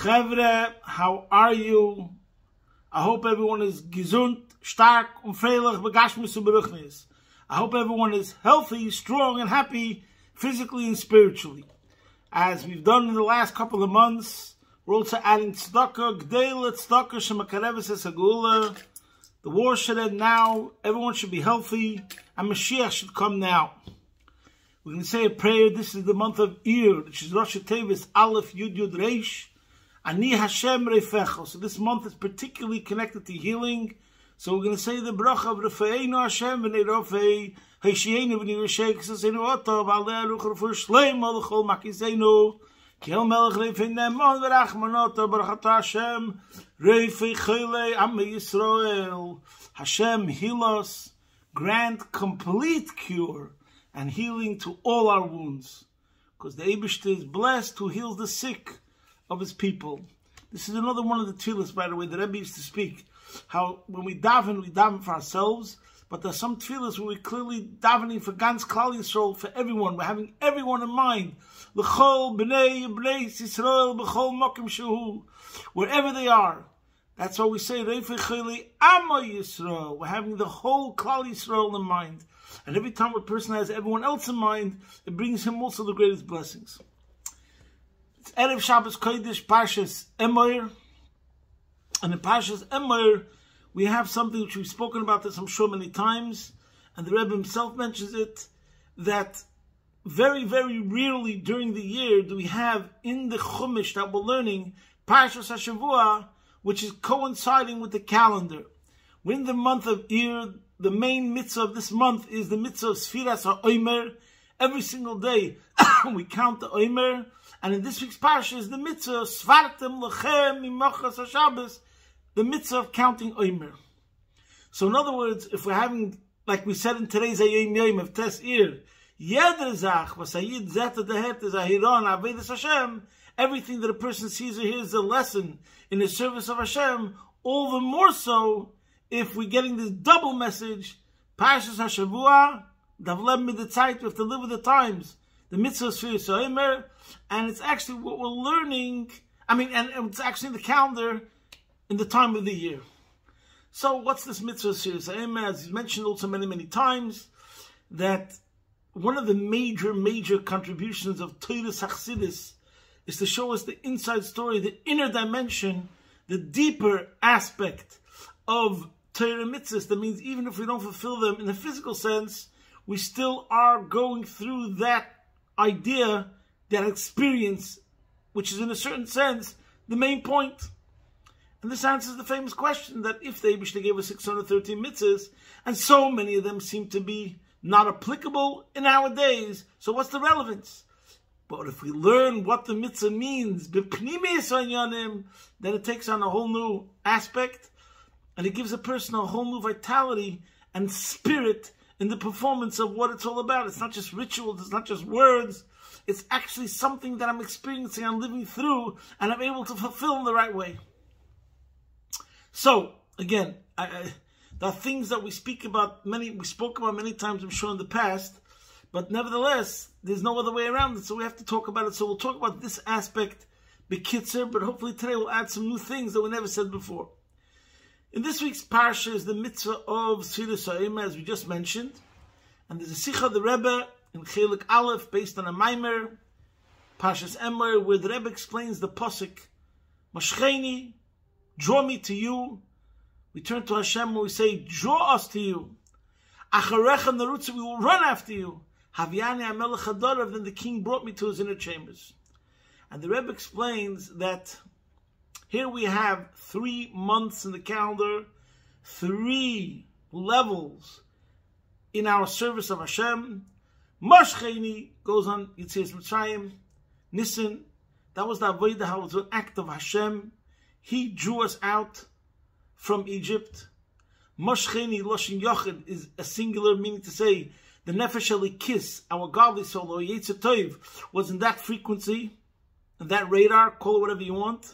Chevre, how are you? I hope everyone is gesund, stark und freilich, begashmis und beruchnis. I hope everyone is healthy, strong, and happy, physically and spiritually. As we've done in the last couple of months, we're also adding tzedakah, gdeilah, tzedakah, shemakareves esagula. The war should end now, everyone should be healthy, and Mashiach should come now. We're going to say a prayer. This is the month of Iyar, which is Rosh Tevis, Aleph, Yud, Yud, Reish. Ani Hashem Refecho. So this month is particularly connected to healing. So we're going to say the bracha of Refeinu Hashem v'nei Rofei Heishienu v'nei Rishei K'saseinu Otov Alei Aruch Refuah Shleima L'chol Makiseinu Kiel Melech Refei Nemon v'Rachmanoto Baruch Hashem Refei Cholei Am Yisrael. Hashem, heal us, grant complete cure and healing to all our wounds, because the Eibishter is blessed who heals the sick of his people. This is another one of the tefillas, by the way, the Rabbi used to speak, how when we daven for ourselves, but there's some tefillas where we're clearly davening for Gans Klal Yisrael, for everyone. We're having everyone in mind. L'chol b'nei Yisrael b'chol mokim shehu, wherever they are. That's why we say Reifei Choli Amo Yisrael. We're having the whole Klal Yisrael in mind. And every time a person has everyone else in mind, it brings him also the greatest blessings. It's Erev Shabbos Kodesh, Parshas Emor. And in Parshas Emor, we have something which we've spoken about this, I'm sure, many times. And the Rebbe himself mentions it, that very, very rarely during the year do we have in the Chumash that we're learning, Parshas HaShavua, which is coinciding with the calendar. We're in the month of Iyar. The main mitzvah of this month is the mitzvah of Sfiras HaOmer. Every single day we count the Omer. And in this week's parsha is the mitzvah of Svartem Lochem Mimochas HaShabbos, the mitzvah of counting Omer. So in other words, if we're having, like we said in today's Ayom Yom of Tes Iyar, Yeder Zach Vasayid Zeta Dehet Zahiron Avedas Hashem, everything that a person sees or hears is a lesson in the service of Hashem, all the more so if we're getting this double message, Parshas HaShavua, Davlem Midatzait, we have to live with the times, the mitzvah of Sfiras HaOmer, and it's actually what we're learning, and it's actually in the calendar in the time of the year. So what's this mitzvah of Sfiras HaOmer? As he's mentioned also many, many times, that one of the major contributions of Torah Chassidus is to show us the inside story, the inner dimension, the deeper aspect of Torah mitzvahs. That means even if we don't fulfill them in the physical sense, we still are going through that idea, that experience, which is in a certain sense the main point. And this answers the famous question that if the Eibishter gave us 613 mitzvahs, and so many of them seem to be not applicable in our days, so what's the relevance? But if we learn what the mitzvah means, then it takes on a whole new aspect, and it gives a person a whole new vitality and spirit in the performance of what it's all about. It's not just rituals, it's not just words, it's actually something that I'm experiencing, I'm living through, and I'm able to fulfill in the right way. So, again, there are things that we spoke about many times, I'm sure, in the past, but nevertheless, there's no other way around it, so we have to talk about it. So we'll talk about this aspect, Bekitzer, but hopefully today we'll add some new things that we never said before. In this week's parsha is the mitzvah of Sfiras HaOmer, as we just mentioned, and there's a Sikha of the Rebbe in Chelik Aleph based on a Maimer, Parshas Emor, where the Rebbe explains the posuk, Mashcheni, draw me to you. We turn to Hashem and we say, draw us to you. Acharecha narutza, we will run after you. Haviani HaMelech HaDorav, then the king brought me to his inner chambers. And the Rebbe explains that here we have 3 months in the calendar, 3 levels in our service of Hashem. Mashcheni goes on Yetzias Mitzrayim, Nisan, that was the Avodah, how it was an act of Hashem. He drew us out from Egypt. Mashcheni, Loshin Yochid, is a singular, meaning to say, the Nefesh Elikis, our godly soul, or Yetzer Tov, was in that frequency, in that radar, call it whatever you want.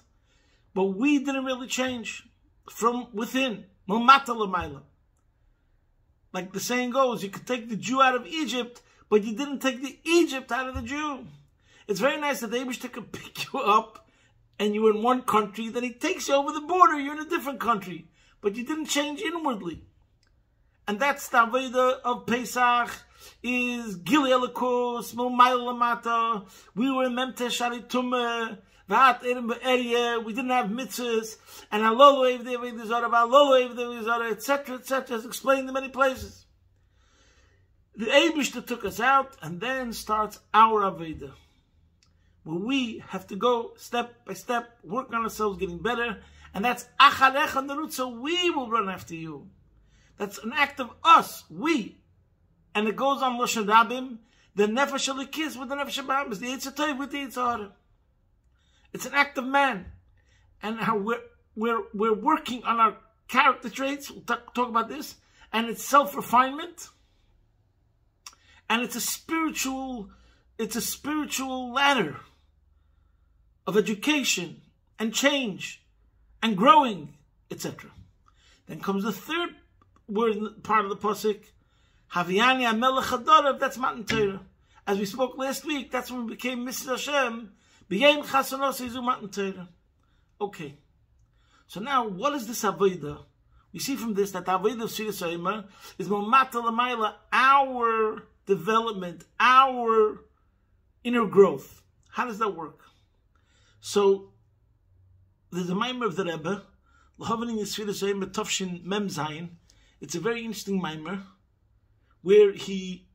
But we didn't really change from within. Like the saying goes, you could take the Jew out of Egypt, but you didn't take the Egypt out of the Jew. It's very nice that the Eibishter could pick you up and you were in one country, then he takes you over the border, you're in a different country, but you didn't change inwardly. And that's the Avodah of Pesach, is Gili Elikos, Momayel Lamata. We were in Memte Shari Tumah, Vat Erim Be'eryeh, we didn't have mitzvahs, and Halolo Evdei Avodah Zarah, Halolo Evdei Avodah Zarah, etc., as explained in many places. The Eibishter took us out, and then starts our Avodah, where we have to go step by step, work on ourselves, getting better, and that's Acharecha Nerutza, we will run after you. That's an act of us, we. And it goes on Loshen Rabim, the Nefesh Elikis with the Nefesh Bahamas, the Yetzer Tov with the Yetzer Hara. It's an act of man. And how we're working on our character traits, we'll talk about this, and it's self-refinement, and it's a spiritual ladder of education and change and growing, etc. Then comes the third word, part of the pasuk, Haviani Amelech Hadorav, that's Matan Torah. As we spoke last week, that's when we became Mrs. Hashem, B'yein Chasanos Yizu Matan Torah. Okay. So now, what is this Avodah? We see from this that the Avodah of Sfiras Emor is Momata L'mayla, our development, our inner growth. How does that work? So, there's a Maimer of the Rebbe, L'hovening Sfiras Emor Tovshin Mem Zayin. It's a very interesting Maimer, where he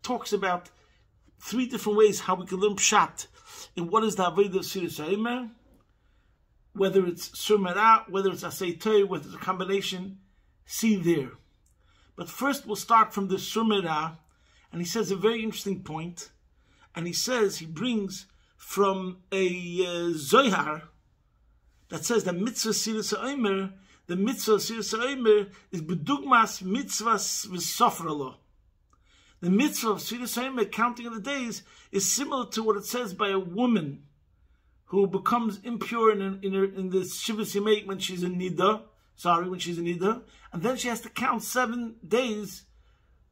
talks about 3 different ways how we can learn Pshat in what is the Avodah of Sfiras Emor, whether it's Surmera, whether it's Asay Torah, whether it's a combination, see there. But first we'll start from the Surmera, and he says a very interesting point, and he says, he brings from a Zohar that says that Mitzvah Sfiras Emor, the Mitzvah of Sfiras Emor is Bedugmas Mitzvahs V'Sofralo. The Mitzvah of Sfiras Emor, counting of the days, is similar to what it says by a woman who becomes impure in the Shivas Yemeit when she's in Nida, and then she has to count 7 days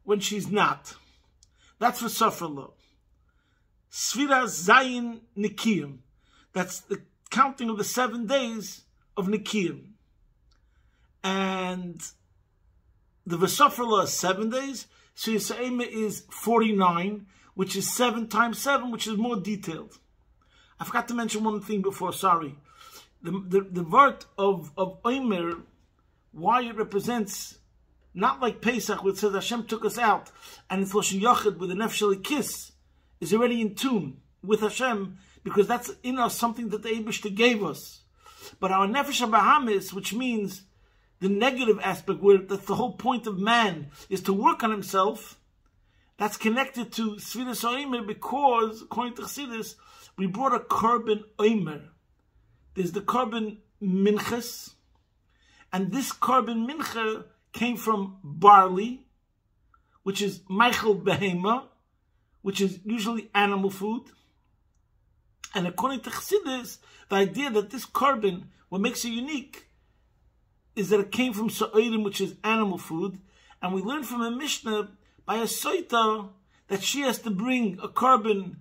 when she's not. That's for Sofralo. Sfiras Zayin Nikiyim. That's the counting of the 7 days of Nikiyim. And the V'Sofralo is 7 days. Sfiras Emor is 49, which is 7 times 7, which is more detailed. I forgot to mention one thing before, sorry. The word of Emor, why it represents, not like Pesach, where it says Hashem took us out, and it's Loshen Yochid with the Nefesh Elikis, is already in tune with Hashem, because that's in us something that the Eibishter gave us. But our Nefesh Bahamis, which means the negative aspect, where that's the whole point of man, is to work on himself, that's connected to Sfiras Emor, because, according to Chassidus, we brought a korban Emor. There's the korban minchas, and this korban mincha came from barley, which is meichel behema, which is usually animal food. And according to Chassidus, the idea that this korban, what makes it unique, is that it came from sa'odim, which is animal food, and we learn from a Mishnah by a soita that she has to bring a korban,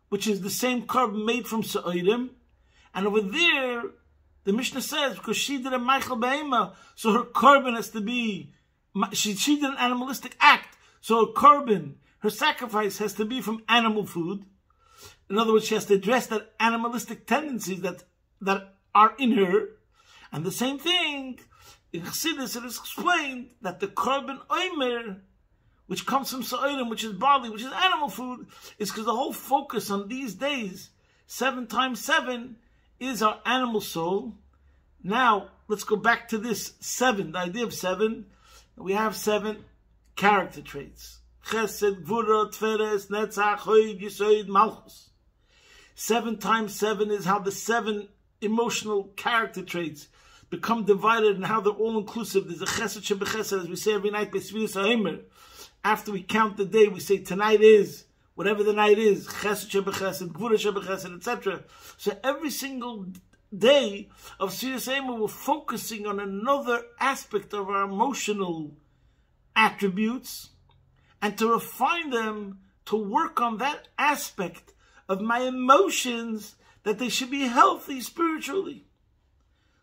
which is the same korban made from sa'odim, and over there, the Mishnah says, because she did a meichel behema, so her korban has to be, she did an animalistic act, so her korban, her sacrifice has to be from animal food. In other words, she has to address that animalistic tendencies that are in her. And the same thing, in Chassidus, it is explained that the korban Emor, which comes from sa'odim, which is barley, which is animal food, is because the whole focus on these days, 7 times 7, is our animal soul. Now, let's go back to this 7, the idea of 7. We have 7 character traits. Chesed, Gvura, Tferes, Netzach, Hoid, Yisoid, Malchus. 7 times 7 is how the 7 emotional character traits become divided and how they're all inclusive. There's a Chesed Shebechesed, as we say every night by Sfiras Emor. After we count the day, we say tonight is, whatever the night is, Chesed Shebechesed, Gvura Shebechesed, etc. So every single day of Sfiras Emor, we're focusing on another aspect of our emotional attributes, and to refine them, to work on that aspect of my emotions that they should be healthy spiritually.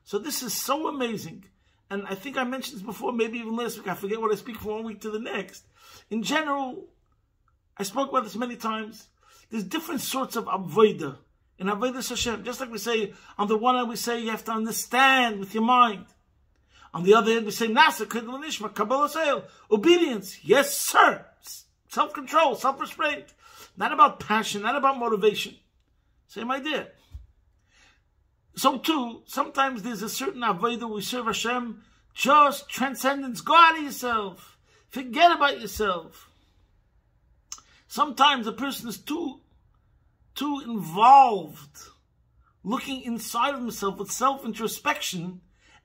So this is so amazing. And I think I mentioned this before, maybe even last week. I forget what I speak from one week to the next. In general, I spoke about this many times. There's different sorts of avodah. In avodah Hashem, just like we say, on the one hand we say you have to understand with your mind. On the other hand we say, Nasa, Kedel Nishma, Kabbalah Seil, obedience. Yes, sir. Self-control, self-restraint. Not about passion, not about motivation. Same idea. So too, sometimes there's a certain avodah we serve Hashem, just transcendence. Go out of yourself. Forget about yourself. Sometimes a person is too involved, looking inside of himself with self-introspection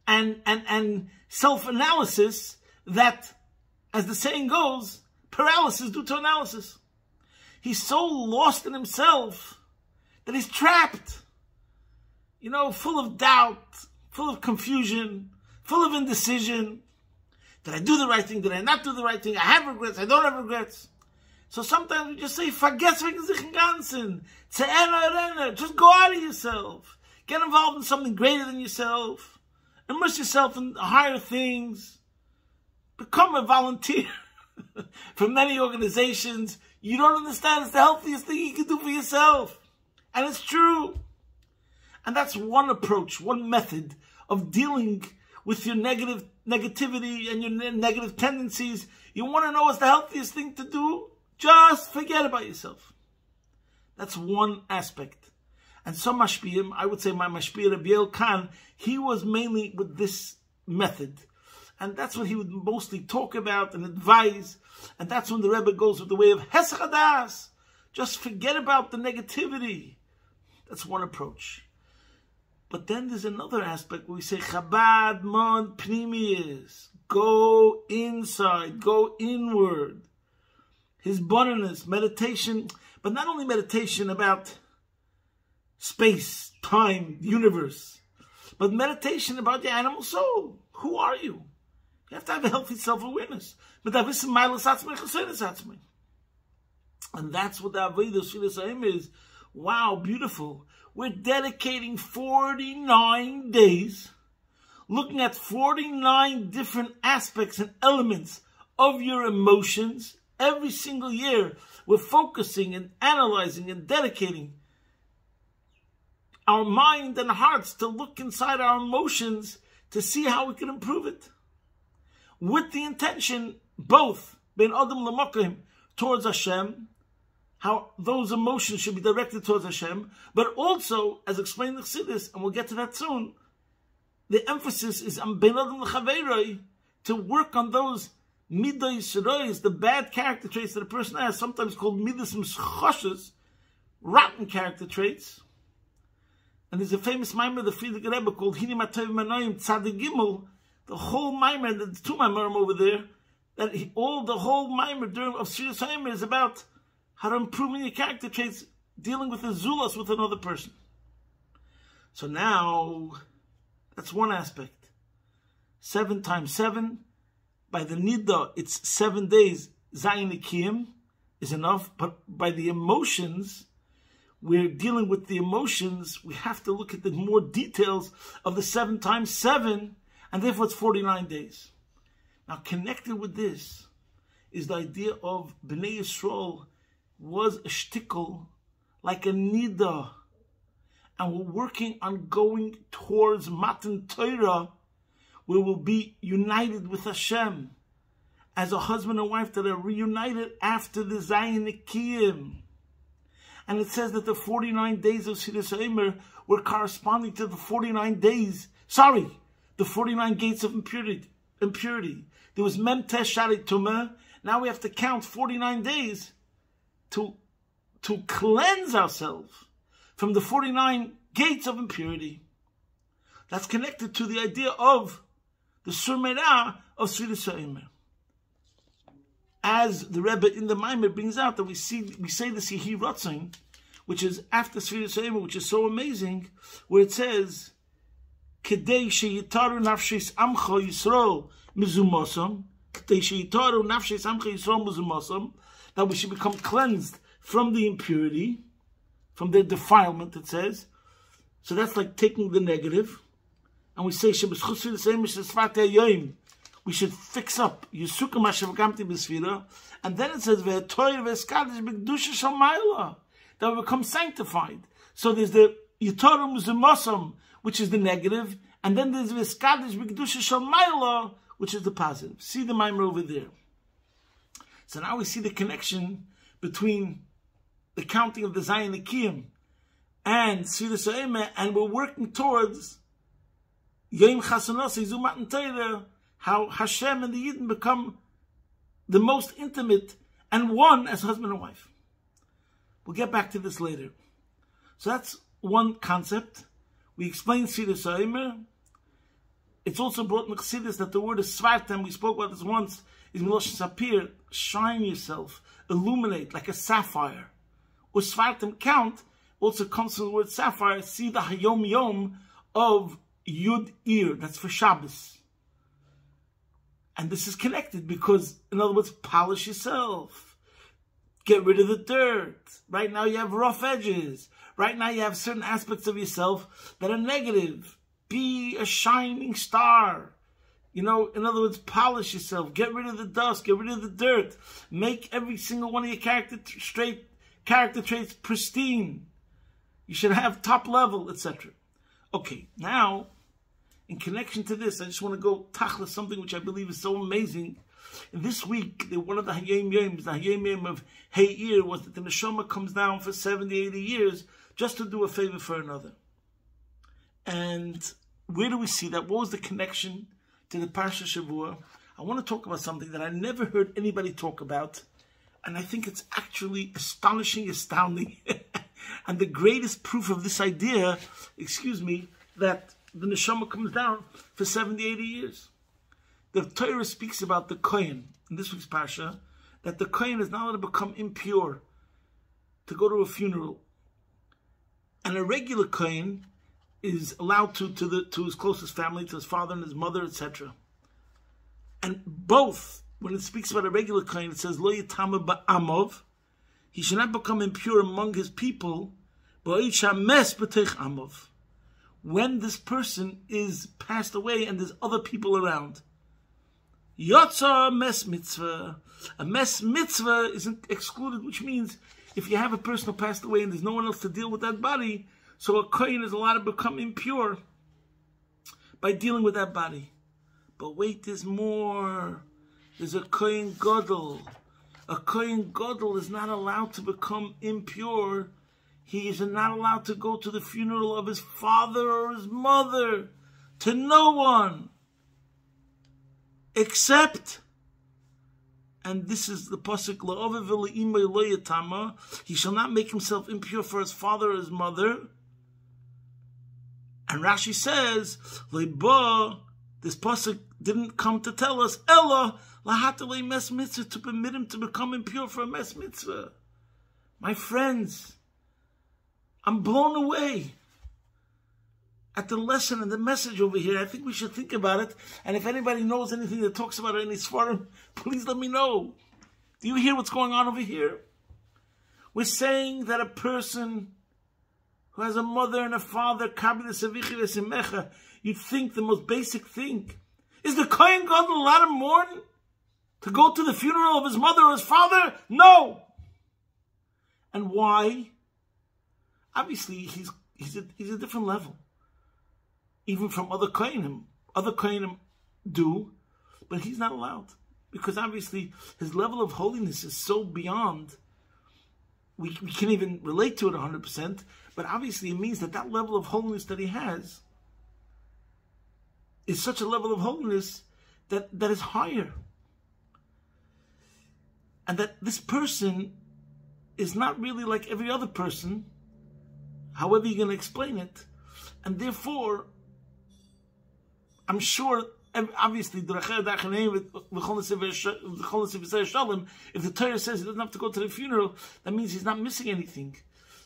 and self-analysis that, as the saying goes, paralysis due to analysis. He's so lost in himself that he's trapped. Full of doubt, full of confusion, full of indecision. Did I do the right thing? Did I not do the right thing? I have regrets. I don't have regrets. So sometimes we just say, vergess wegen sich im Ganzen. Just go out of yourself. Get involved in something greater than yourself. Immerse yourself in higher things. Become a volunteer for many organizations. You don't understand. It's the healthiest thing you can do for yourself. And it's true. And that's one approach, one method of dealing with your negativity and your negative tendencies. You want to know what's the healthiest thing to do? Just forget about yourself. That's one aspect. And some mashpiyim, I would say my mashpiyah Rabbi Khan, he was mainly with this method. And that's what he would mostly talk about and advise. And that's when the Rebbe goes with the way of Hesach Hadas. Just forget about the negativity. That's one approach. But then there's another aspect where we say, Chabad Mon Pnimiyis. Go inside, go inward. His bonus, meditation, but not only meditation about space, time, universe, but meditation about your animal soul. Who are you? You have to have a healthy self-awareness. And that's what the Avodah is. Wow, beautiful. We're dedicating 49 days, looking at 49 different aspects and elements of your emotions. Every single year, we're focusing and analyzing and dedicating our mind and hearts to look inside our emotions to see how we can improve it. With the intention, both, ben Adam l'makom, towards Hashem, how those emotions should be directed towards Hashem, but also, as explained in Chassidus, and we'll get to that soon, the emphasis is on ben Adam l'chaveroi, to work on those midas rois, the bad character traits that a person has, sometimes called midas mischoshes, rotten character traits. And there's a famous mimer, the Friedrich Rebbe, called Hini Matov Manoim Tzadik Gimel. The whole mimer, there's two mimerim over there, that the whole mimer of Sirius Haimer is about how to improve your character traits, dealing with the zulas with another person. So now, that's one aspect. 7 times 7. By the Nida, it's 7 days. Zayin Ikiyim is enough. But by the emotions, we're dealing with the emotions. We have to look at the more details of the 7 times 7. And therefore, it's 49 days. Now, connected with this is the idea of Bnei Yisrael was a shtickle, like a Nida. And we're working on going towards Matan Torah, where we'll be united with Hashem as a husband and wife that are reunited after the Zayin Ikiyim. And it says that the 49 days of Sirius Haimer were corresponding to the 49 days, the 49 gates of impurity. There was Mem Tesh Shari Tumah. Now we have to count 49 days to cleanse ourselves from the 49 gates of impurity. That's connected to the idea of the Surmerah of Sirius Haimer. As the Rebbe in the Maimer brings out that we say the Yehi Ratzon, which is after Sirius Haimer, which is so amazing, where it says, Kedei sheyitaru nafshes amcha Yisrael mizumosam, Kedei sheyitaru nafshes amcha Yisrael mizumosam, that we should become cleansed from the impurity, from their defilement, it says, So that's like taking the negative, and we say, we should fix up. And then it says, that we become sanctified. So there's the Yitorum Zimosam, which is the negative, and then there's Veskadish B'Kedusha Shalmayla, which is the positive. See the mimer over there. So now we see the connection between the counting of the Zayin Akiyim and Sfiras Ha'emeh, and we're working towards Yom Chasanos Zumat Teira, how Hashem and the Yidden become the most intimate and one as husband and wife. We'll get back to this later. So that's one concept. We explained Sfiras Ha'emeh. It's also brought in the Chassidus that the word is Svartem, we spoke about this once, is Miloshen Sapir, shine yourself, illuminate like a sapphire. Or Svartem, count, also comes from the word sapphire, see the Hayom Yom of Yud Ir, that's for Shabbos. And this is connected because, in other words, polish yourself. Get rid of the dirt. Right now you have rough edges. Right now you have certain aspects of yourself that are negative. Be a shining star. You know, in other words, polish yourself. Get rid of the dust. Get rid of the dirt. Make every single one of your character traits pristine. You should have top level, etc. Okay, now, in connection to this, I just want to go tachlis something which I believe is so amazing. This week, one of the Hayom Yoms, the Hayom Yom of Heir, was that the Neshama comes down for 70, 80 years just to do a favor for another. And where do we see that? What was the connection to the Parshas Shavua? I want to talk about something that I never heard anybody talk about, and I think it's actually astonishing, astounding, and the greatest proof of this idea, that the Neshama comes down for 70, 80 years. The Torah speaks about the Kohen, in this week's Parsha, that the Kohen is not allowed to become impure to go to a funeral. And a regular Kohen is allowed to his closest family, to his father and his mother, etc. And both, when it speaks about a regular Kohen, it says, Lo yitama ba'amov, he should not become impure among his people, ba'oid shames b'teich amov, when this person is passed away and there's other people around. Yotza mes mitzvah. A mes mitzvah isn't excluded, which means if you have a person who passed away and there's no one else to deal with that body, so a kohen is allowed to become impure by dealing with that body. But wait, there's more. There's a kohen gadol. A kohen gadol is not allowed to become impure. He is not allowed to go to the funeral of his father or his mother, to no one, except, and this is the pasuk, he shall not make himself impure for his father or his mother. And Rashi says, this pasuk didn't come to tell us, Ella lahatale mes mitzvah, to permit him to become impure for a mes mitzvah. My friends, I'm blown away at the lesson and the message over here. I think we should think about it. And if anybody knows anything that talks about it in his forum, please let me know. Do you hear what's going on over here? We're saying that a person who has a mother and a father, you'd think the most basic thing is the Kohen Gadol allowed to mourn, to go to the funeral of his mother or his father? No. And why? Obviously, he's a different level, even from other Kohanim. Other Kohanim do, but he's not allowed, because obviously his level of holiness is so beyond. We can't even relate to it 100%, but obviously it means that that level of holiness that he has is such a level of holiness that is higher, and that this person is not really like every other person, however you're going to explain it. And therefore, I'm sure, obviously, if the Torah says he doesn't have to go to the funeral, that means he's not missing anything.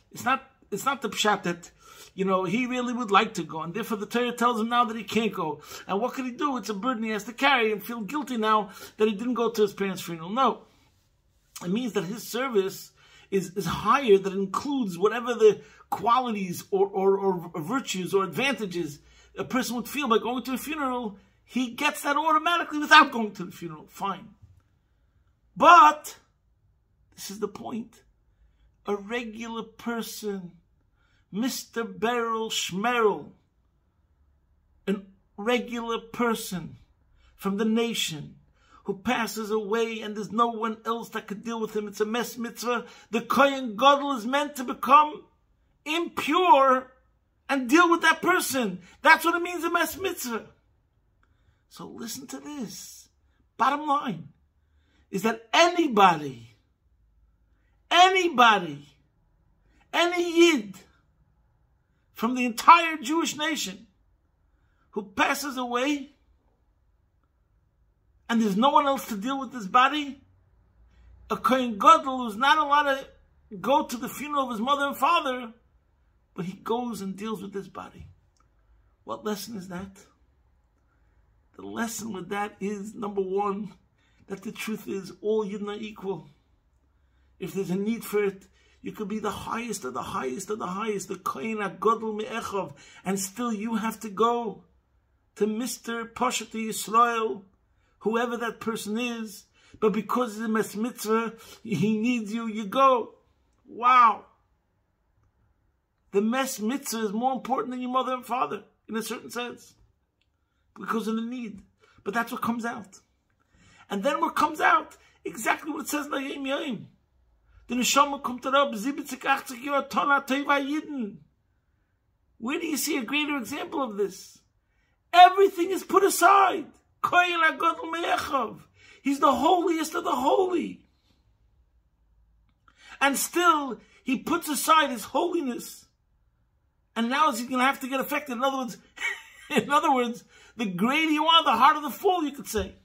It's not the pshat that, he really would like to go, and therefore the Torah tells him now that he can't go. And what can he do? It's a burden he has to carry, and feel guilty now that he didn't go to his parents' funeral. No. It means that his service is higher, that includes whatever the qualities or virtues or advantages a person would feel by going to a funeral, he gets that automatically without going to the funeral. Fine. But, this is the point, a regular person, Mr. Beryl Schmerl, a regular person from the nation who passes away and there's no one else that could deal with him, it's a mess mitzvah, the Kohen Gadol is meant to become impure and deal with that person. That's what it means, a mess mitzvah. So listen to this. Bottom line is that anybody, any Yid from the entire Jewish nation who passes away and there's no one else to deal with this body, a Kohen Gadol who's not allowed to go to the funeral of his mother and father, but he goes and deals with this body. What lesson is that? The lesson with that is, number one, that the truth is all Yidden are equal. If there's a need for it, you could be the highest of the highest of the highest, the Kohen HaGadol Me'echav, and still you have to go to Mr. Parshas Yisrael, whoever that person is, but because he's a mes mitzvah, he needs you, you go. Wow. The mes mitzvah is more important than your mother and father, in a certain sense, because of the need. But that's what comes out. And then what comes out, exactly what it says in the Yom Yom. The neshama kommt herab, 70, 80 Jahre, Tona Teva Yidden. Where do you see a greater example of this? Everything is put aside. Kohen HaGadol Me'echav. He's the holiest of the holy. And still, he puts aside his holiness. And now is he going to have to get affected? In other words, the greater you are, the harder the fall, you could say.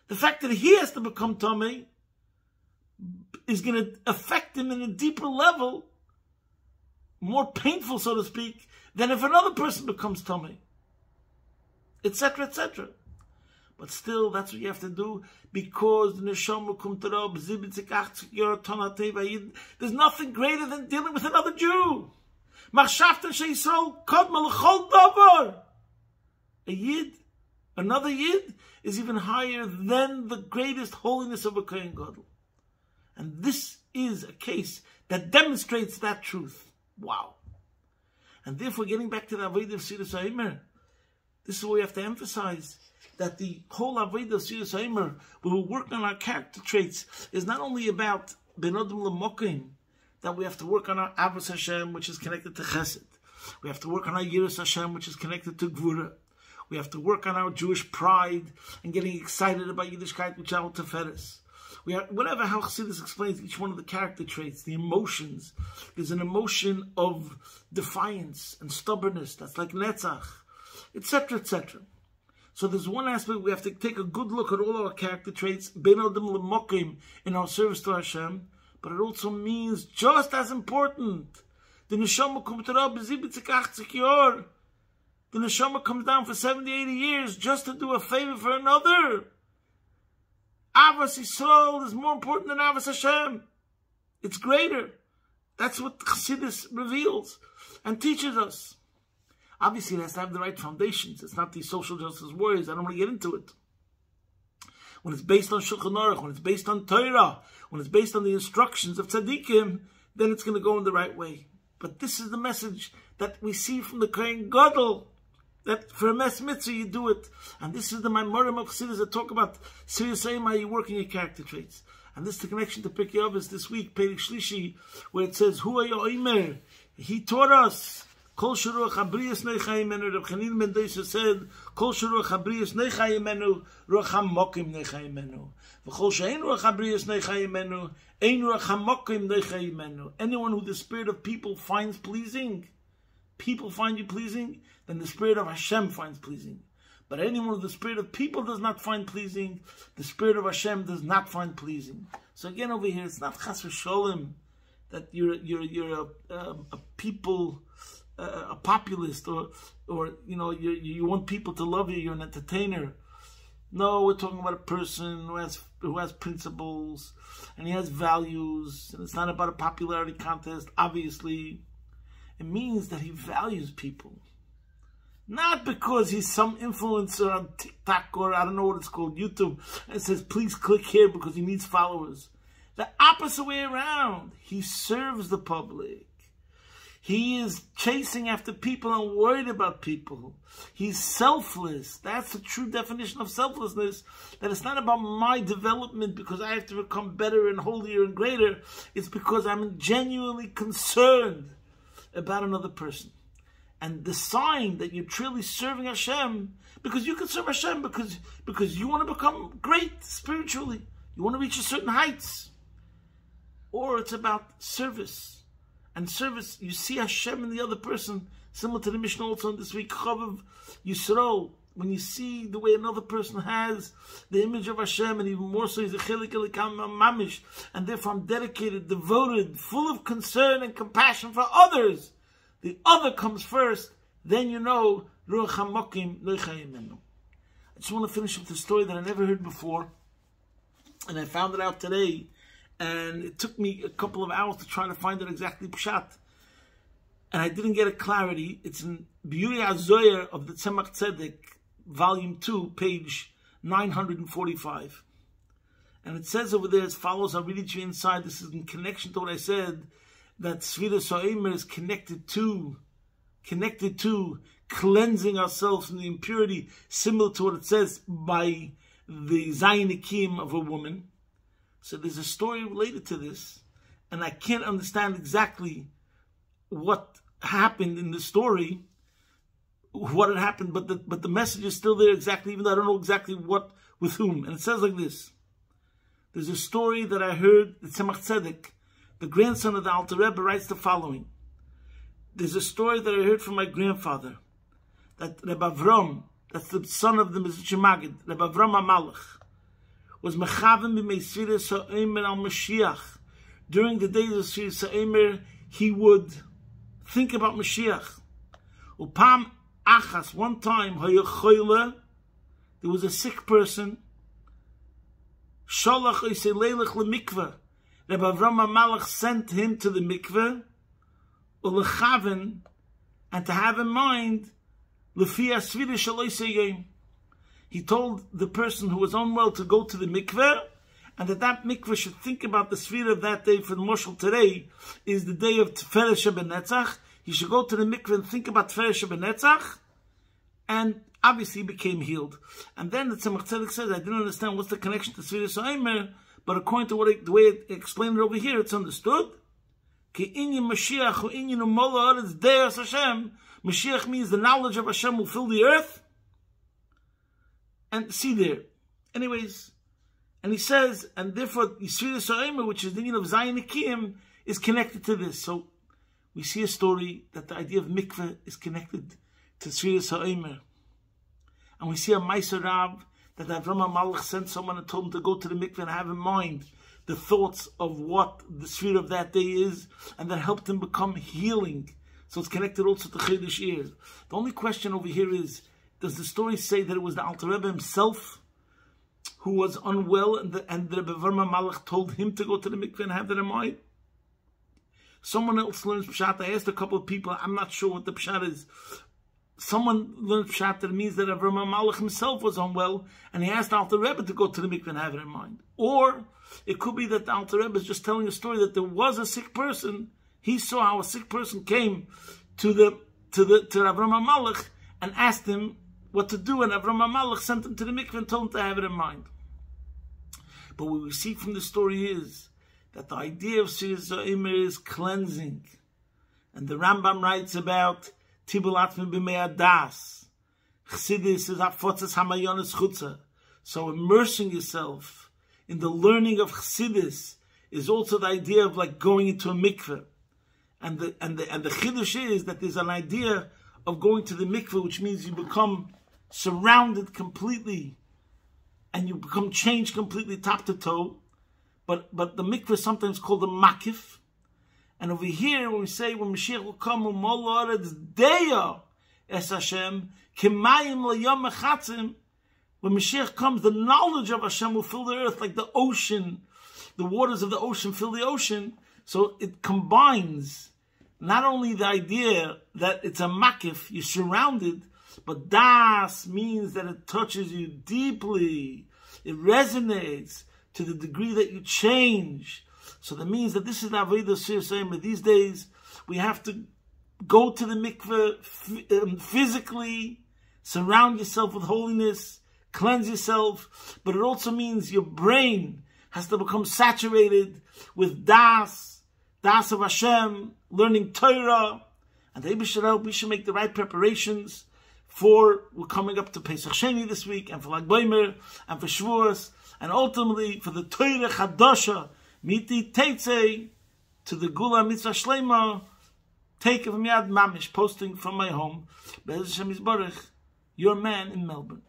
The fact that he has to become Tamei is going to affect him in a deeper level, more painful, so to speak, than if another person becomes Tamei, etc., etc. But still, that's what you have to do, because the neshama kommt herab, 70, 80 Jahre, Tona Teva Yidden. There's nothing greater than dealing with another Jew. Machshavten sheYisrael kodma l'chol davar. A Yid, another Yid, is even higher than the greatest holiness of a Kohen Gadol. And this is a case that demonstrates that truth. Wow. And therefore, getting back to the Avodah of Sirus HaEmer, this is what we have to emphasize, that the whole Avodah of Sirus HaEmer, where we work on our character traits, is not only about Ben Adam L'Mokim, that we have to work on our Avos Hashem, which is connected to Chesed. We have to work on our Yiras Hashem, which is connected to Gvura. We have to work on our Jewish pride and getting excited about Yiddishkeit, which are Teferes. We have, whatever how Chassidus explains each one of the character traits, the emotions. There's an emotion of defiance and stubbornness that's like Netzach, etc., etc. So there's one aspect we have to take a good look at all our character traits, Ben Adam L'Mokim, in our service to Hashem. But it also means, just as important, the neshama kommt herab 70, 80 Jahre. The neshama comes down for 70, 80 years just to do a favor for another. Avos Yisrael is more important than Avos Hashem. It's greater. That's what Chassidus reveals and teaches us. Obviously, it has to have the right foundations. It's not these social justice warriors. I don't want to get into it. When it's based on Shulchan Aruch, when it's based on Torah, when it's based on the instructions of tzaddikim, then it's going to go in the right way. But this is the message that we see from the Kohen Gadol, that for a mes mitzvah you do it. And this is the Maimorim of Chassidus that talk about Sirus HaEmer, how you work in your character traits. And this is the connection to Pirkei Avos this week, Perek Shlishi, where it says, Hu Omer, he taught us. Kol Shuruach Habriyas Neichai Imenu, Reb Chanin ben Dosa said, Kol Shuruach Habriyas Neichai Imenu, Ruach HaMokim Neichai Imenu. V'chol she'ein Ruach Habriyas Neichai Imenu, ein Ruach HaMokim Neichai Imenu. Anyone who the spirit of people finds pleasing, people find you pleasing, then the spirit of Hashem finds pleasing. But anyone who the spirit of people does not find pleasing, the spirit of Hashem does not find pleasing. So again over here, it's not Chas v'Sholem that you're a people, a populist, or you know, you want people to love you, you're an entertainer. No, we're talking about a person who has has principles, and he has values, and it's not about a popularity contest, obviously. It means that he values people. Not because he's some influencer on TikTok or I don't know what it's called, YouTube, and says, please click here because he needs followers. The opposite way around. He serves the public. He is chasing after people and worried about people. He's selfless. That's the true definition of selflessness. That it's not about my development because I have to become better and holier and greater. It's because I'm genuinely concerned about another person. And the sign that you're truly serving Hashem, because you can serve Hashem because you want to become great spiritually. You want to reach a certain heights. Or it's about service. And service, you see Hashem in the other person, similar to the Mishnah also in this week, Chavav Yisrael. When you see the way another person has the image of Hashem, and even more so, he's a chelik elikam mamish, and therefore I'm dedicated, devoted, full of concern and compassion for others. The other comes first, then you know, Ruach HaMokim lo ychayim menu. I just want to finish with the story that I never heard before, and I found it out today. And it took me a couple of hours to try to find it exactly pshat. And I didn't get a clarity. It's in Biyuri HaZoyer of the Tzemach Tzedek, volume 2, page 945. And it says over there as follows, I'll read it to you inside. This is in connection to what I said, that Sfiras HaEmer is connected to cleansing ourselves from the impurity, similar to what it says by the Zayin Akim of a woman. So there's a story related to this, and I can't understand exactly what happened in the story, what had happened, but the message is still there exactly, even though I don't know exactly what, with whom. And it says like this. There's a story that I heard, the Tzemach Tzedek, the grandson of the Alter Rebbe, writes the following. There's a story that I heard from my grandfather, that Rabbi Avram, that's the son of the Mizrach Magid, Rabbi Avram HaMalach, was mechavim b'meisfiras ha'omer al Mashiach. During the days of Sfiras ha'omer, he would think about Mashiach. Upam achas, one time, there was a sick person. Sholach oisei leilach lemikveh. Rabbi Avram HaMalach sent him to the mikveh, ulechaven, and to have in mind, lefi asvira shel oisei yom. He told the person who was unwell to go to the mikveh, and that mikveh should think about the sfira of that day. For the Moshel today is the day of Teferet Shebenetzach. He should go to the mikveh and think about Teferet Shebenetzach, and obviously he became healed. And then the Tzemach Tzedek says, I didn't understand what's the connection to Sfiras HaEmer, but according to the way it explained it over here, it's understood. Ki inyan Mashiach or inyan u'mola ha'aretz de'as Hashem. Mashiach means the knowledge of Hashem will fill the earth. And see there. Anyways, and he says, and therefore, Sfiras HaEmer, which is the meaning of Zayin Akim, is connected to this. So, we see a story that the idea of mikveh is connected to Sfiras HaEmer. And we see a Meiser Rav that Avram HaMalach sent someone and told him to go to the mikveh and have in mind the thoughts of what the sphere of that day is, and that helped him become healing. So it's connected also to Chedesh Iyar. The only question over here is, does the story say that it was the Alter Rebbe himself who was unwell, and the Rebbe Avram HaMalach told him to go to the mikveh and have that in mind? Someone else learns Pshat. I asked a couple of people, I'm not sure what the Pshat is. Someone learned Pshat that it means that Avram HaMalach himself was unwell, and he asked the Alter Rebbe to go to the mikveh and have it in mind. Or it could be that the Alter Rebbe is just telling a story that there was a sick person. He saw how a sick person came to Avram HaMalach and asked him what to do, and Avram HaMalach sent him to the mikveh and told him to have it in mind. But what we see from the story is that the idea of Sfiras HaEmer is cleansing. And the Rambam writes about Tibul Atmi B'mei Adas. Chassidus is Afotzas Hamayonis Chutza. So immersing yourself in the learning of Chassidus is also the idea of like going into a mikveh. And the Chiddush is that there's an idea of going to the mikveh, which means you become surrounded completely, and you become changed completely top to toe. But the mikveh is sometimes called a makif. And over here, when we say, when Mashiach will come, es Hashem, kemayim l'yom mechatzim, when Mashiach comes, the knowledge of Hashem will fill the earth like the ocean. The waters of the ocean fill the ocean. So it combines not only the idea that it's a makif, you're surrounded, but das means that it touches you deeply. It resonates to the degree that you change. So that means that this is the Avodah Sir. These days, we have to go to the mikveh physically, surround yourself with holiness, cleanse yourself, but it also means your brain has to become saturated with das of Hashem, learning Torah, and the Rebbe should help. We should make the right preparations for, we're coming up to Pesach Sheni this week, and for Lag Baimer, and for Shavuos, and ultimately for the Torah Chadasha, Miti Teitze, to the Gula Mitzvah Shlema, take it from Yad Mamish, posting from my home, Be'ez Hashem Yisborech, your man in Melbourne.